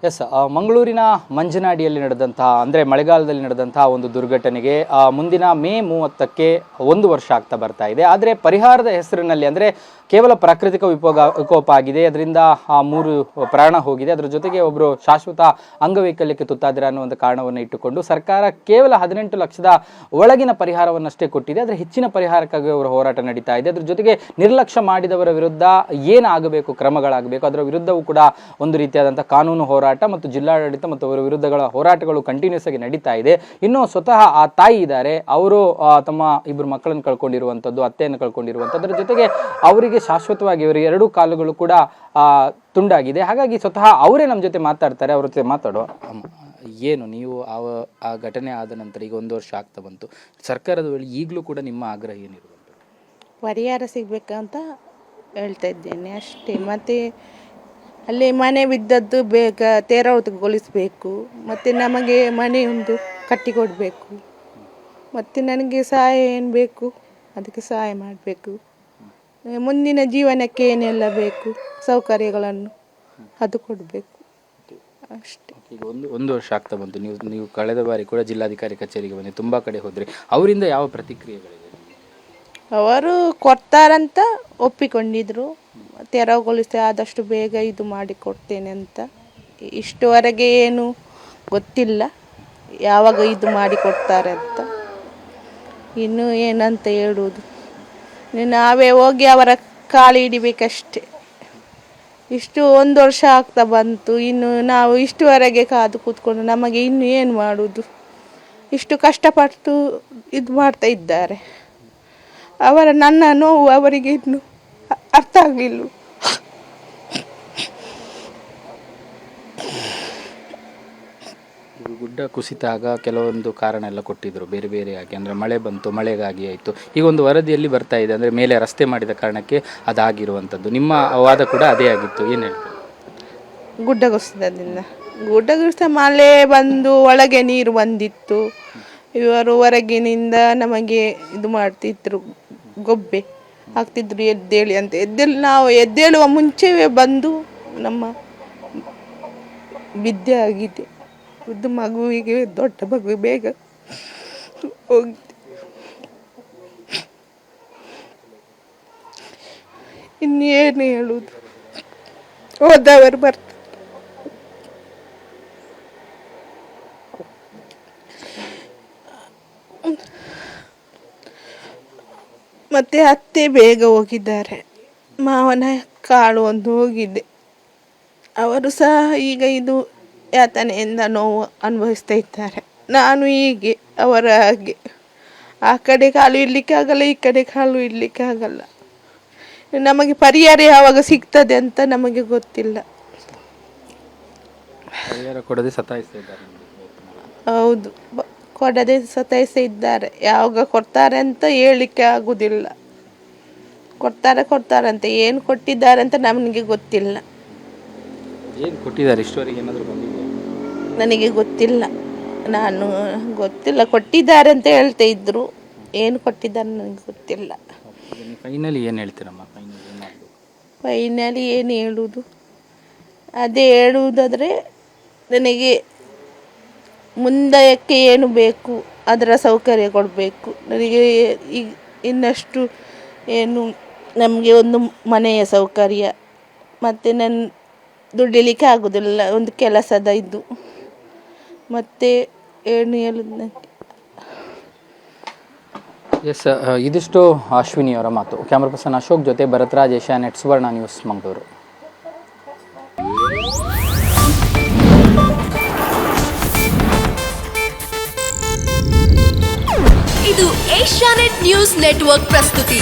S ಮಂಗಳೂರಿನ ಮಂಜನಾಡಿಯಲ್ಲಿ ನಡೆದಂತಹ ಅಂದರೆ ಮಳೆಗಾಲದಲ್ಲಿ ನಡೆದಂತಹ ಒಂದು ದುರ್ಘಟನೆಗೆ ಮುಂದಿನ ಮೇ 30ಕ್ಕೆ 1 ವರ್ಷ ಆಗ್ತಾ ಬರ್ತಾ ಇದೆ. ಆದರೆ ಪರಿಹಾರದ ಹೆಸರಿನಲ್ಲಿ ಅಂದರೆ ಕೇವಲ ಪ್ರಾಕೃತಿಕ ವಿಕೋಪ ಆಗಿದೆ, ಅದರಿಂದ 3 ಪ್ರಾಣ ಹೋಗಿದೆ, ಅದರ ಜೊತೆಗೆ ಒಬ್ಬರು ಶಾಶ್ವತ ಅಂಗವೈಕಲ್ಯಕ್ಕೆ ತುತ್ತಾದರೆ ಅನ್ನೋ ಒಂದು ಕಾರಣವನ್ನು ಇಟ್ಟುಕೊಂಡು ಸರ್ಕಾರ ಕೇವಲ 18 ಲಕ್ಷದ ಒಳಗಿನ ಪರಿಹಾರವನ್ನಷ್ಟೇ ಕೊಟ್ಟಿದೆ. ಆದರೆ ಹೆಚ್ಚಿನ ಪರಿಹಾರಕ್ಕಾಗಿ ಅವರ ಹೋರಾಟ ನಡೀತಾ ಇದೆ. ಅದ್ರ ಜೊತೆಗೆ ನಿರ್ಲಕ್ಷ್ಯ ಮಾಡಿದವರ ವಿರುದ್ಧ ಏನಾಗಬೇಕು, ಕ್ರಮಗಳಾಗಬೇಕು, ಅದರ ವಿರುದ್ಧವೂ ಕೂಡ ಒಂದು ರೀತಿಯಾದಂಥ ಕಾನೂನು ಹೋರಾಟ ಮತ್ತು ಜಿಲ್ಲಾಡಳಿತ ಮತ್ತು ಅವರ ವಿರುದ್ಧಗಳ ಹೋರಾಟಗಳು ಕಂಟಿನ್ಯೂಸ್ ಆಗಿ ನಡೀತಾ ಇದೆ. ಇನ್ನು ಸ್ವತಃ ಆ ತಾಯಿ ಇದ್ದಾರೆ, ಅವರು ತಮ್ಮ 2 ಮಕ್ಕಳನ್ನು ಕಳ್ಕೊಂಡಿರುವಂಥದ್ದು, ಅತ್ತೆಯನ್ನು ಕಳ್ಕೊಂಡಿರುವಂಥದ್ದು, ಅದರ ಜೊತೆಗೆ ಅವರಿಗೆ ಶಾಶ್ವತವಾಗಿ ಅವರ 2 ಕಾಲುಗಳು ಕೂಡ ತುಂಡಾಗಿದೆ. ಹಾಗಾಗಿ ಸ್ವತಃ ಅವರೇ ನಮ್ಮ ಜೊತೆ ಮಾತಾಡ್ತಾರೆ. ಅವ್ರ ಜೊತೆ ಮಾತಾಡುವ. ಏನು ನೀವು ಆ ಘಟನೆ ಆದ ನಂತರ ಈಗ 1 ವರ್ಷ ಆಗ್ತಾ ಬಂತು, ಸರ್ಕಾರದ ಬಳಿ ಈಗಲೂ ಕೂಡ ನಿಮ್ಮ ಆಗ್ರಹ ಏನಿರುವಂಥದ್ದು? ಪರಿಹಾರ ಸಿಗಬೇಕಂತ ಹೇಳ್ತಾ ಇದ್ದೇನೆ ಅಷ್ಟೇ. ಮತ್ತು ಅಲ್ಲಿ ಮನೆ ಬಿದ್ದದ್ದು ಬೇಗ ತೆರವುಗೊಳಿಸಬೇಕು, ಮತ್ತು ನಮಗೆ ಮನೆಯೊಂದು ಕಟ್ಟಿಕೊಡಬೇಕು, ಮತ್ತು ನನಗೆ ಸಹಾಯ ಏನು ಬೇಕು ಅದಕ್ಕೆ ಸಹಾಯ ಮಾಡಬೇಕು. ಮುಂದಿನ ಜೀವನಕ್ಕೆ ಏನೆಲ್ಲ ಬೇಕು ಸೌಕರ್ಯಗಳನ್ನು ಅದು ಕೊಡಬೇಕು ಅಷ್ಟೇ. ಈಗ 1 ವರ್ಷ ಆಗ್ತಾ ಬಂತು. ನೀವು ಕಳೆದ ಬಾರಿ ಕೂಡ ಜಿಲ್ಲಾಧಿಕಾರಿ ಕಚೇರಿಗೆ ಬಂದು ತುಂಬ ಕಡೆ ಹೋದ್ರಿ, ಅವರಿಂದ ಯಾವ ಪ್ರತಿಕ್ರಿಯೆಗಳಿದೆ? ಅವರು ಕೊಡ್ತಾರಂತ ಒಪ್ಪಿಕೊಂಡಿದ್ರು, ತೆರವುಗೊಳಿಸಿ ಆದಷ್ಟು ಬೇಗ ಇದು ಮಾಡಿ ಕೊಡ್ತೇನೆ ಅಂತ. ಇಷ್ಟುವರೆಗೆ ಏನು ಗೊತ್ತಿಲ್ಲ ಯಾವಾಗ ಇದು ಮಾಡಿ ಕೊಡ್ತಾರೆ ಅಂತ. ಇನ್ನು ಏನಂತ ಹೇಳುವುದು, ನಾವೇ ಹೋಗಿ ಅವರ ಕಾಲು ಹಿಡಿಬೇಕಷ್ಟೆ. ಇಷ್ಟು 1 ವರ್ಷ ಆಗ್ತಾ ಬಂತು, ಇನ್ನು ನಾವು ಇಷ್ಟುವರೆಗೆ ಕಾದು ಕೂತ್ಕೊಂಡು ನಮಗೆ ಇನ್ನು ಏನು ಮಾಡುವುದು? ಇಷ್ಟು ಕಷ್ಟಪಟ್ಟು ಇದು ಮಾಡ್ತಾ ಇದ್ದಾರೆ. ನನ್ನ ನೋವು ಅವರಿಗೆ ಇನ್ನು ಅರ್ಥ ಆಗಲಿಲ್ಲ. ಗುಡ್ಡ ಕುಸಿತಾಗ ಕೆಲವೊಂದು ಕಾರಣ ಎಲ್ಲ ಕೊಟ್ಟಿದ್ರು ಬೇರೆ ಬೇರೆಯಾಗಿ, ಅಂದರೆ ಮಳೆ ಬಂತು, ಮಳೆಗಾಗಿ ಆಯಿತು. ಈಗ ಒಂದು ವರದಿಯಲ್ಲಿ ಬರ್ತಾ ಇದೆ ಅಂದರೆ ಮೇಲೆ ರಸ್ತೆ ಮಾಡಿದ ಕಾರಣಕ್ಕೆ ಅದಾಗಿರುವಂಥದ್ದು. ನಿಮ್ಮ ವಾದ ಕೂಡ ಅದೇ ಆಗಿತ್ತು, ಏನು ಹೇಳ್ತೀವಿ? ಗುಡ್ಡ ಕುಸಿತ ಮಳೆ ಬಂದು ಒಳಗೆ ನೀರು ಬಂದಿತ್ತು. ಇವರು ಹೊರಗಿನಿಂದ ನಮಗೆ ಇದು ಮಾಡ್ತಿದ್ರು, ಗೊಬ್ಬೆ ಹಾಕ್ತಿದ್ರು ಎದ್ದೇಳಿ ಅಂತ. ನಾವು ಎದ್ದೇಳುವ ಮುಂಚೆವೇ ಬಂದು ನಮ್ಮ ವಿದ್ಯೆ ಆಗಿದೆ. ಇದು ಮಗುವಿಗೆ, ದೊಡ್ಡ ಮಗು ಬೇಗ ಹೋಗಿದೆ. ಇನ್ನೇನು ಹೇಳುವುದು, ಹೋದವರು ಬರ್ತಾರೆ. ಮತ್ತೆ ಅತ್ತೆ ಬೇಗ ಹೋಗಿದ್ದಾರೆ, ಮಾವನ ಕಾಳು ಒಂದು ಹೋಗಿದೆ. ಅವರು ಸಹ ಈಗ ಇದು ಯಾತನೆಯಿಂದ ನೋವು ಅನುಭವಿಸ್ತಾ ಇದ್ದಾರೆ. ನಾನು ಹೀಗೆ ಅವರ ಹಾಗೆ ಆ ಕಡೆ ಕಾಲು ಇಡ್ಲಿಕ್ಕೆ ಆಗಲ್ಲ, ಈ ಕಡೆ ಕಾಲು ಇಡ್ಲಿಕ್ಕೆ ಆಗಲ್ಲ. ನಮಗೆ ಪರಿಹಾರ ಯಾವಾಗ ಸಿಗ್ತದೆ ಅಂತ ನಮಗೆ ಗೊತ್ತಿಲ್ಲ. ಕೊಡದೆ ಸತಾಯಿಸ್ತಾ ಇದ್ದಾರೆ. ಹೌದು, ಕೊಡದೆ ಸತಾಯಿಸ್ತಾ ಇದ್ದಾರೆ. ಯಾವಾಗ ಕೊಡ್ತಾರೆ ಅಂತ ಹೇಳಲಿಕ್ಕೆ ಆಗುದಿಲ್ಲ. ಕೊಡ್ತಾರೆ ಅಂತ ಏನು ಕೊಟ್ಟಿದ್ದಾರೆ ಅಂತ ನಮಗೆ ಗೊತ್ತಿಲ್ಲ. ಏನು ಕೊಟ್ಟಿದ್ದಾರೆ ಇಷ್ಟವರೆಗೆ ಏನಾದರೂ ಬಂದಿದೆ? ನನಗೆ ಗೊತ್ತಿಲ್ಲ, ಕೊಟ್ಟಿದ್ದಾರೆ ಅಂತ ಹೇಳ್ತಾ ಇದ್ರು. ಏನು ಕೊಟ್ಟಿದ್ದಾರೆ ನನಗೆ ಗೊತ್ತಿಲ್ಲ. ಫೈನಲಿ ಏನು ಹೇಳ್ತೀರಮ್ಮ? ಫೈನಲಿ ಏನು ಹೇಳುವುದು, ಅದೇ ಹೇಳುವುದಾದರೆ ನನಗೆ ಮುಂದಕ್ಕೆ ಏನು ಬೇಕು ಅದರ ಸೌಕರ್ಯ ಕೊಡಬೇಕು. ನನಗೆ ಈಗ ಇನ್ನಷ್ಟು ಏನು ನಮಗೆ ಒಂದು ಮನೆಯ ಸೌಕರ್ಯ, ಮತ್ತು ನನ್ನ ದುಡಿಲಿಕ್ಕೆ ಆಗೋದಿಲ್ಲ, ಒಂದು ಕೆಲಸದ ಇದು, ಮತ್ತು ಏನು ಹೇಳೋದು. ಎಸ್, ಇದಿಷ್ಟು ಅಶ್ವಿನಿಯವರ ಮಾತು. ಕ್ಯಾಮ್ರಾ ಪರ್ಸನ್ ಅಶೋಕ್ ಜೊತೆ ಭರತ್ರಾಜ್, ಏಷ್ಯಾನೆಟ್ ಸುವರ್ಣ ನ್ಯೂಸ್, ಮಂಗಳೂರು. ಇದು ಏಷ್ಯಾನೆಟ್ ನ್ಯೂಸ್ ನೆಟ್ವರ್ಕ್ ಪ್ರಸ್ತುತಿ.